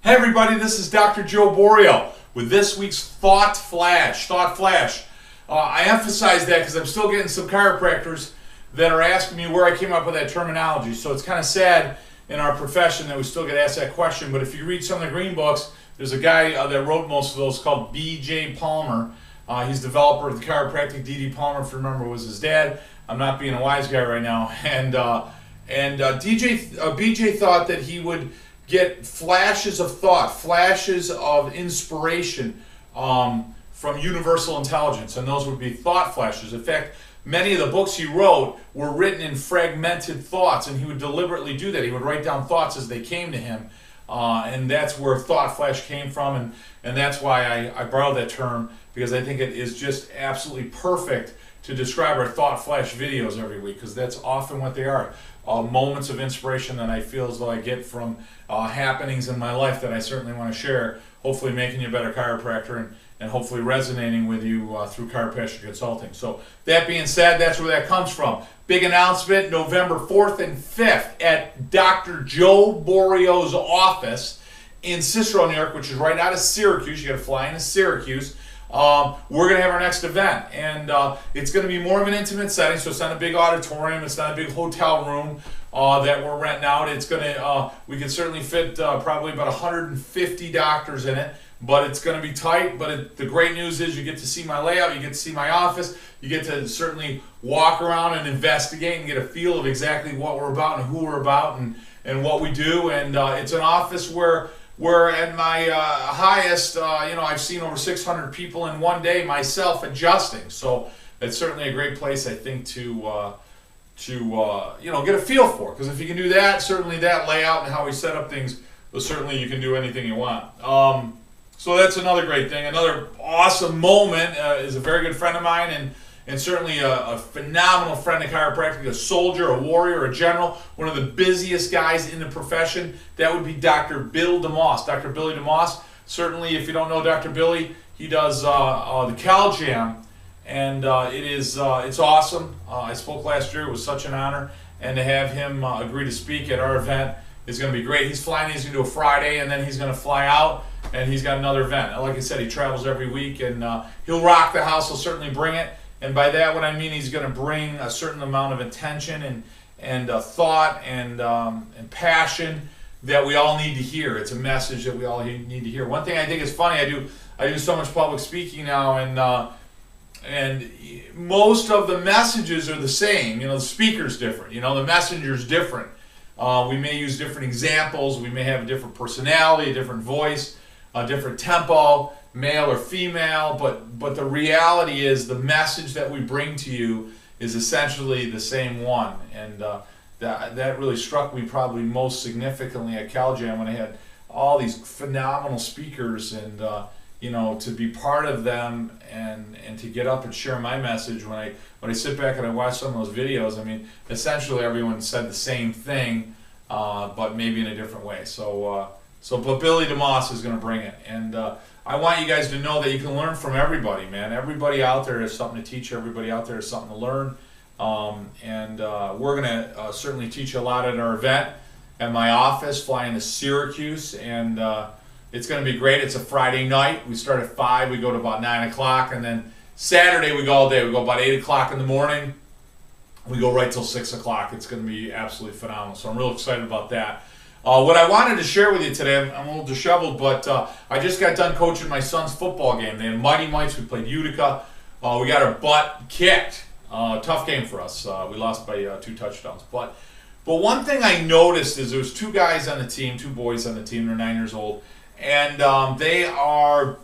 Hey everybody, this is Dr. Joe Borio with this week's Thot Flash. I emphasize that because I'm still getting some chiropractors that are asking me where I came up with that terminology. So it's kind of sad in our profession that we still get asked that question. But if you read some of the green books, there's a guy that wrote most of those called B.J. Palmer. He's developer of the chiropractic. D.D. Palmer, if you remember, was his dad. I'm not being a wise guy right now. B.J. thought that he would get flashes of thought, flashes of inspiration from universal intelligence, and those would be thought flashes. In fact, many of the books he wrote were written in fragmented thoughts, and he would deliberately do that. He would write down thoughts as they came to him, and that's where thought flash came from, and that's why I borrowed that term, because I think it is just absolutely perfect to describe our thought flash videos every week, because that's often what they are. Moments of inspiration that I feel as though I get from happenings in my life that I certainly want to share, hopefully making you a better chiropractor and hopefully resonating with you through Chiropassion Consulting. So that being said, that's where that comes from. Big announcement, November 4th and 5th at Dr. Joe Borio's office in Cicero, New York, which is right out of Syracuse. You got to fly into Syracuse. We're going to have our next event, and it's going to be more of an intimate setting, so it's not a big auditorium, it's not a big hotel room that we're renting out. It's going to, we can certainly fit probably about 150 doctors in it, but it's going to be tight. But the great news is you get to see my layout, you get to see my office, you get to certainly walk around and investigate and get a feel of exactly what we're about and who we're about and what we do. And it's an office where at my highest, I've seen over 600 people in one day myself adjusting. So it's certainly a great place, I think, to get a feel for. Because if you can do that, certainly that layout and how we set up things, well, certainly you can do anything you want. So that's another great thing. Another awesome moment is a very good friend of mine and certainly a phenomenal friend of chiropractic, a soldier, a warrior, a general, one of the busiest guys in the profession. That would be Dr. Bill DeMoss. Dr. Billy DeMoss, certainly if you don't know Dr. Billy, he does the Cal Jam, and it's awesome. I spoke last year, it was such an honor, and to have him agree to speak at our event is going to be great. He's flying, he's going to do a Friday, and then he's going to fly out, and he's got another event. Like I said, he travels every week, and he'll rock the house, he'll certainly bring it. And by that, what I mean, he's going to bring a certain amount of attention and thought and passion that we all need to hear. It's a message that we all need to hear. One thing I think is funny, I do so much public speaking now, and most of the messages are the same. The speaker's different. The messenger's different. We may use different examples. We may have a different personality, a different voice, a different tempo, male or female, but the reality is the message that we bring to you is essentially the same one. And that really struck me probably most significantly at CalJam when I had all these phenomenal speakers, and to be part of them and to get up and share my message. When I sit back and I watch some of those videos, I mean, essentially everyone said the same thing, but maybe in a different way. But Billy DeMoss is going to bring it, and I want you guys to know that you can learn from everybody, man. Everybody out there has something to teach. Everybody out there has something to learn. We're going to certainly teach you a lot at our event at my office, flying to Syracuse, and it's going to be great. It's a Friday night. We start at 5. We go to about 9 o'clock, and then Saturday we go all day. We go about 8 o'clock in the morning. We go right till 6 o'clock. It's going to be absolutely phenomenal. So I'm real excited about that. What I wanted to share with you today, I'm a little disheveled, but I just got done coaching my son's football game. They had Mighty Mites. We played Utica. We got our butt kicked. Tough game for us. We lost by 2 touchdowns. But one thing I noticed is there was 2 guys on the team, 2 boys on the team. They're 9 years old, and they are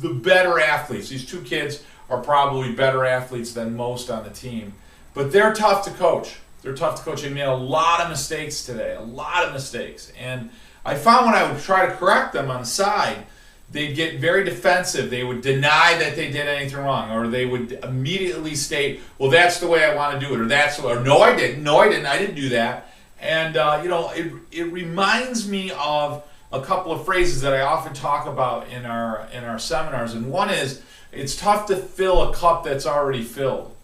the better athletes. These 2 kids are probably better athletes than most on the team, but they're tough to coach. They're tough to coach. They made a lot of mistakes today, a lot of mistakes. And I found when I would try to correct them on the side, they'd get very defensive. They would deny that they did anything wrong, or they would immediately state, well, that's the way I want to do it, or no, I didn't, I didn't do that. And, it reminds me of a couple of phrases that I often talk about in our seminars. And one is, it's tough to fill a cup that's already filled.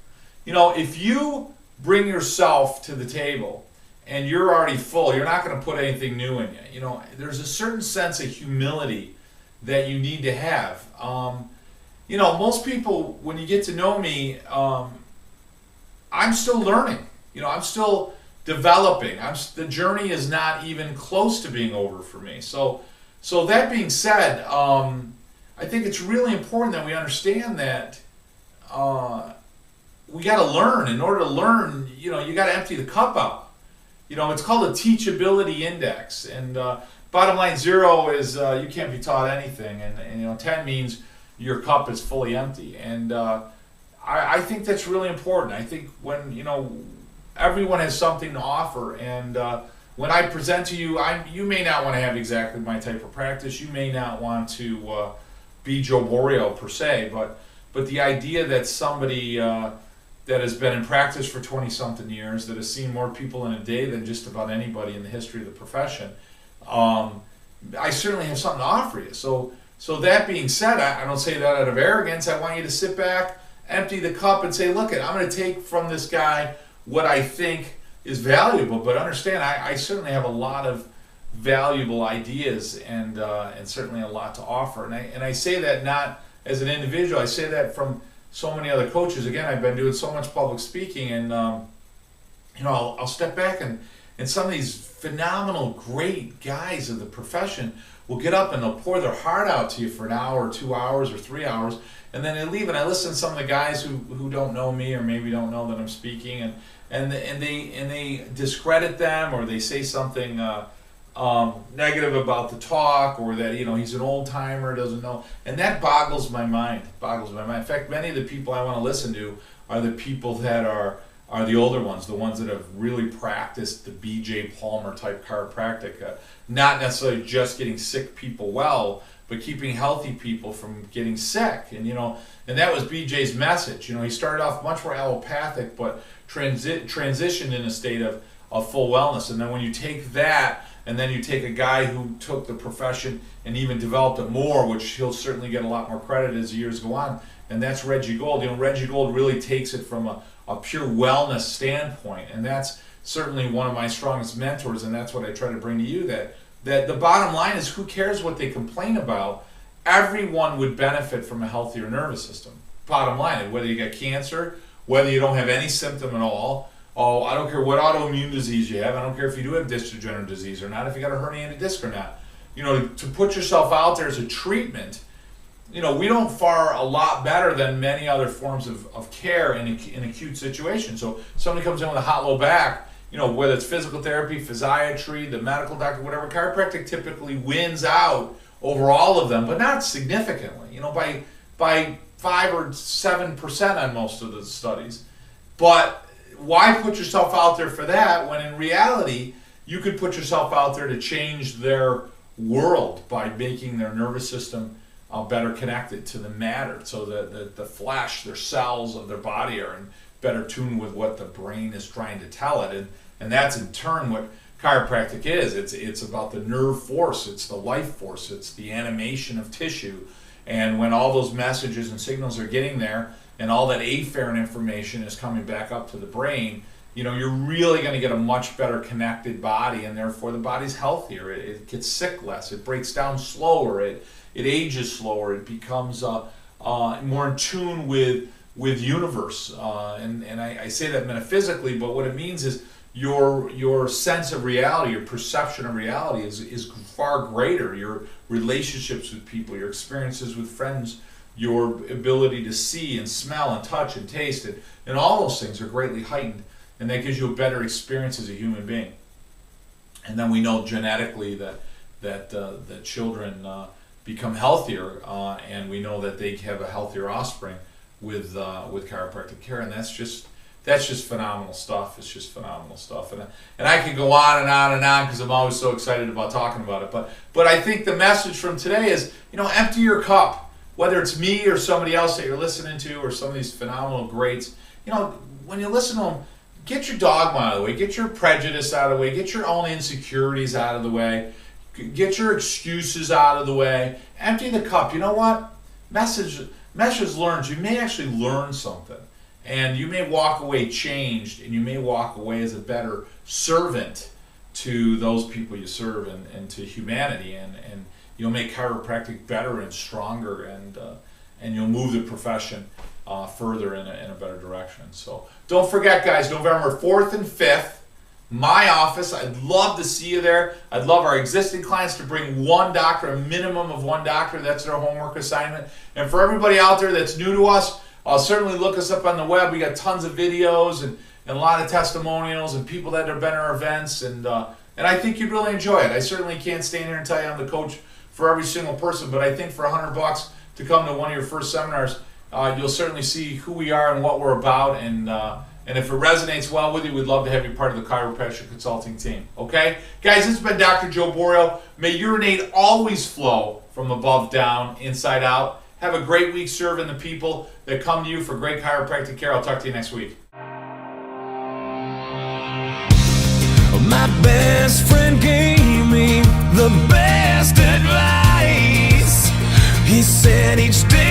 If you bring yourself to the table and you're already full, you're not going to put anything new in you. You know, there's a certain sense of humility that you need to have. You know, most people, when you get to know me, I'm still learning. You know, I'm still developing. The journey is not even close to being over for me. So that being said, I think it's really important that we understand that we got to learn. In order to learn, you know, you got to empty the cup out. You know, it's called a teachability index. And bottom line, 0 is you can't be taught anything. And you know, 10 means your cup is fully empty. And I think that's really important. I think when, you know, everyone has something to offer. And when I present to you, you may not want to have exactly my type of practice. You may not want to be Joe Borio per se. But the idea that somebody that has been in practice for 20-something years, that has seen more people in a day than just about anybody in the history of the profession, I certainly have something to offer you. So that being said, I don't say that out of arrogance. I want you to sit back, empty the cup, and say, look, I'm going to take from this guy what I think is valuable. But understand, I certainly have a lot of valuable ideas and certainly a lot to offer. And I say that not as an individual. I say that from so many other coaches. Again, I've been doing so much public speaking, and you know, I'll step back and some of these phenomenal, great guys of the profession will get up and they'll pour their heart out to you for an hour, or 2 hours, or 3 hours, and then they leave. And I listen to some of the guys who don't know me or maybe don't know that I'm speaking, and they discredit them, or they say something negative about the talk, or that, you know, he's an old timer, doesn't know, and that boggles my mind. In fact, many of the people I want to listen to are the people that are the older ones, the ones that have really practiced the B.J. Palmer type chiropractic, not necessarily just getting sick people well, but keeping healthy people from getting sick. And you know, and that was B.J.'s message. You know, he started off much more allopathic, but transitioned in a state of full wellness. And then when you take that, and then you take a guy who took the profession and even developed it more, which he'll certainly get a lot more credit as the years go on, and that's Reggie Gold. You know, Reggie Gold really takes it from a pure wellness standpoint, and that's certainly one of my strongest mentors, and that's what I try to bring to you, that the bottom line is, who cares what they complain about? Everyone would benefit from a healthier nervous system. Bottom line, whether you get cancer, whether you don't have any symptom at all, oh, I don't care what autoimmune disease you have. I don't care if you do have disc degenerative disease or not, if you got a herniated disc or not. You know, to put yourself out there as a treatment, you know, we don't fare a lot better than many other forms of care in acute situations. So somebody comes in with a hot low back, you know, whether it's physical therapy, physiatry, the medical doctor, whatever, chiropractic typically wins out over all of them, but not significantly, you know, by 5 or 7% on most of the studies. But why put yourself out there for that when in reality you could put yourself out there to change their world by making their nervous system better connected to the matter, so that the flesh, their cells of their body are in better tune with what the brain is trying to tell it, and that's in turn what chiropractic is. It's about the nerve force, it's the life force, it's the animation of tissue, and when all those messages and signals are getting there, and all that afferent information is coming back up to the brain, you know, you're really going to get a much better connected body, and therefore the body's healthier. It gets sick less. It breaks down slower. It ages slower. It becomes more in tune with universe. And I say that metaphysically, but what it means is your sense of reality, your perception of reality is far greater. Your relationships with people, your experiences with friends, your ability to see and smell and touch and taste it, and all those things are greatly heightened, and that gives you a better experience as a human being. And then we know genetically that children become healthier, and we know that they have a healthier offspring with chiropractic care, and that's just phenomenal stuff. It's just phenomenal stuff, and I can go on and on and on because I'm always so excited about talking about it. But I think the message from today is, you know, empty your cup. Whether it's me or somebody else that you're listening to, or some of these phenomenal greats, you know, when you listen to them, get your dogma out of the way, get your prejudice out of the way, get your own insecurities out of the way, get your excuses out of the way, empty the cup. You know what? Message learned. You may actually learn something. And you may walk away changed, and you may walk away as a better servant to those people you serve and to humanity, and you'll make chiropractic better and stronger, and you'll move the profession further in a better direction. So don't forget, guys, November 4th and 5th, my office. I'd love to see you there. I'd love our existing clients to bring one doctor, a minimum of one doctor. That's their homework assignment. And for everybody out there that's new to us, certainly look us up on the web. We got tons of videos and a lot of testimonials and people that have been at our events, and I think you'd really enjoy it. I certainly can't stand here and tell you I'm the coach for every single person, but I think for $100 to come to one of your first seminars, you'll certainly see who we are and what we're about, and if it resonates well with you, we'd love to have you part of the Chiropassion Consulting team. Okay? Guys, this has been Dr. Joe Borio. May your innate always flow from above down, inside out. Have a great week serving the people that come to you for great chiropractic care. I'll talk to you next week. My best friend gave me the best advice. He said each day